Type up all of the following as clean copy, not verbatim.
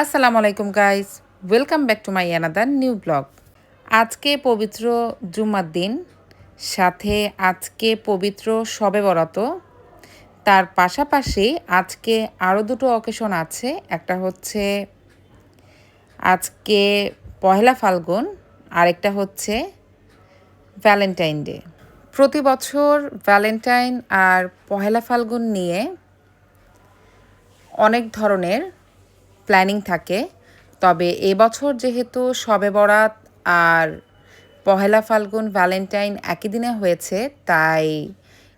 আসসালামু আলাইকুম guys, welcome back to my another new blog. আজকে পবিত্র জুম্মার দিন, সাথে আজকে পবিত্র শবে বরাত। তার পাশাপাশি আজকে আরও দুটো অকেশন আছে। একটা হচ্ছে আজকে পহেলা ফাল্গুন, আরেকটা হচ্ছে ভ্যালেন্টাইন ডে। প্রতি বছর ভ্যালেন্টাইন আর পহেলা ফাল্গুন নিয়ে অনেক ধরনের প্ল্যানিং থাকে, তবে এবছর যেহেতু শবে বরাত আর পহেলা ফাল্গুন ভ্যালেন্টাইন একই দিনে হয়েছে, তাই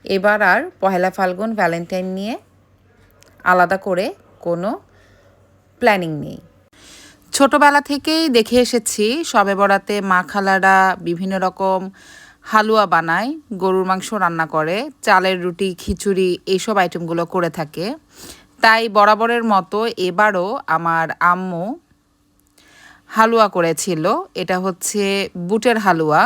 এবার আর পহেলা ফাল্গুন ভ্যালেন্টাইন নিয়ে আলাদা করে কোনো প্ল্যানিং নেই। ছোটোবেলা থেকেই দেখে এসেছি শবে বরাতে মা খালারা বিভিন্ন রকম হালুয়া বানায়, গরুর মাংস রান্না করে, চালের রুটি, খিচুড়ি এইসব আইটেমগুলো করে থাকে। তাই বরাবরের মতো এবারও আমার আম্মু হালুয়া করেছিল। এটা হচ্ছে বুটের হালুয়া।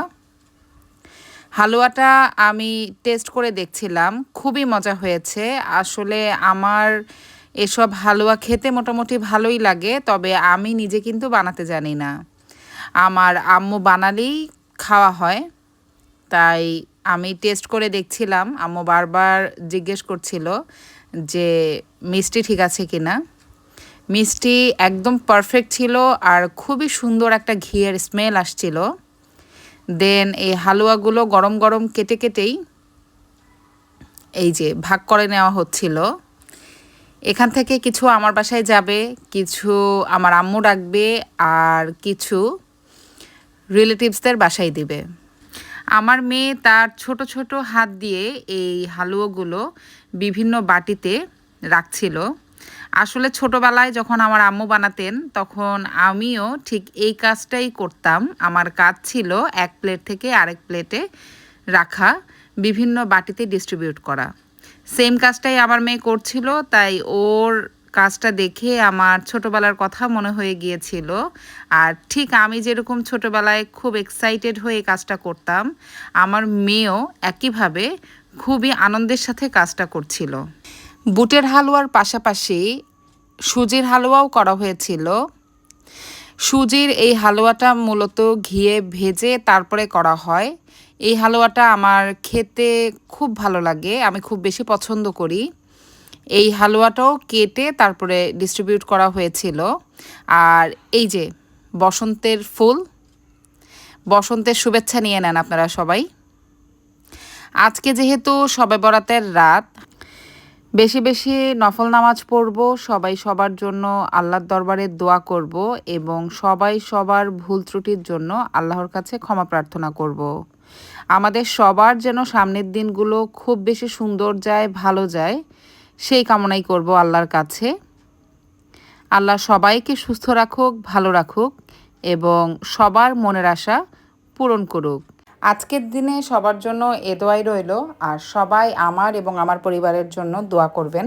হালুয়াটা আমি টেস্ট করে দেখছিলাম, খুবই মজা হয়েছে। আসলে আমার এসব হালুয়া খেতে মোটামুটি ভালোই লাগে, তবে আমি নিজে কিন্তু বানাতে জানি না। আমার আম্মু বানালেই খাওয়া হয়, তাই আমি টেস্ট করে দেখছিলাম। আম্মু বারবার জিজ্ঞেস করছিল যে মিষ্টি ঠিক আছে কিনা। মিষ্টি একদম পারফেক্ট ছিল, আর খুবই সুন্দর একটা ঘিয়ের স্মেল আসছিল। দেন এই হালুয়াগুলো গরম গরম কেটে কেটেই এই যে ভাগ করে নেওয়া হচ্ছিল। এখান থেকে কিছু আমার বাসায় যাবে, কিছু আমার আম্মু রাখবে, আর কিছু রিলেটিভসদের বাসায় দিবে। আমার মেয়ে তার ছোট ছোট হাত দিয়ে এই হালুয়াগুলো বিভিন্ন বাটিতে রাখছিল। আসলে ছোটোবেলায় যখন আমার আম্মু বানাতেন, তখন আমিও ঠিক এই কাজটাই করতাম। আমার কাজ ছিল এক প্লেট থেকে আরেক প্লেটে রাখা, বিভিন্ন বাটিতে ডিস্ট্রিবিউট করা। সেম কাজটাই আমার মেয়ে করছিল, তাই ওর কাজটা দেখে আমার ছোটোবেলার কথা মনে হয়ে গিয়েছিল। আর ঠিক আমি যেরকম ছোটোবেলায় খুব এক্সাইটেড হয়ে এই কাজটা করতাম, আমার মেয়েও একইভাবে খুবই আনন্দের সাথে কাজটা করছিল। বুটের হালুয়ার পাশাপাশি সুজির হালুয়াও করা হয়েছিল। সুজির এই হালুয়াটা মূলত ঘিয়ে ভেজে তারপরে করা হয়। এই হালুয়াটা আমার খেতে খুব ভালো লাগে, আমি খুব বেশি পছন্দ করি। এই হালুয়াটাও কেটে তারপরে ডিস্ট্রিবিউট করা হয়েছিল। আর এই যে বসন্তের ফুল, বসন্তের শুভেচ্ছা নিয়ে নেন আপনারা সবাই। আজকে যেহেতু শবে বরাতের রাত, বেশি বেশি নফল নামাজ পড়ব, সবাই সবার জন্য আল্লাহর দরবারে দোয়া করব, এবং সবাই সবার ভুল ত্রুটির জন্য আল্লাহর কাছে ক্ষমা প্রার্থনা করব। আমাদের সবার যেন সামনের দিনগুলো খুব বেশি সুন্দর যায়, ভালো যায়, সেই কামনাই করব আল্লাহর কাছে। আল্লাহ সবাইকে সুস্থ রাখুক, ভালো রাখুক, এবং সবার মনের আশা পূরণ করুক। আজকের দিনে সবার জন্য এ দোয়াই রইল, আর সবাই আমার এবং আমার পরিবারের জন্য দোয়া করবেন।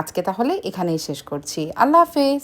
আজকে তাহলে এখানেই শেষ করছি। আল্লাহ হাফেজ।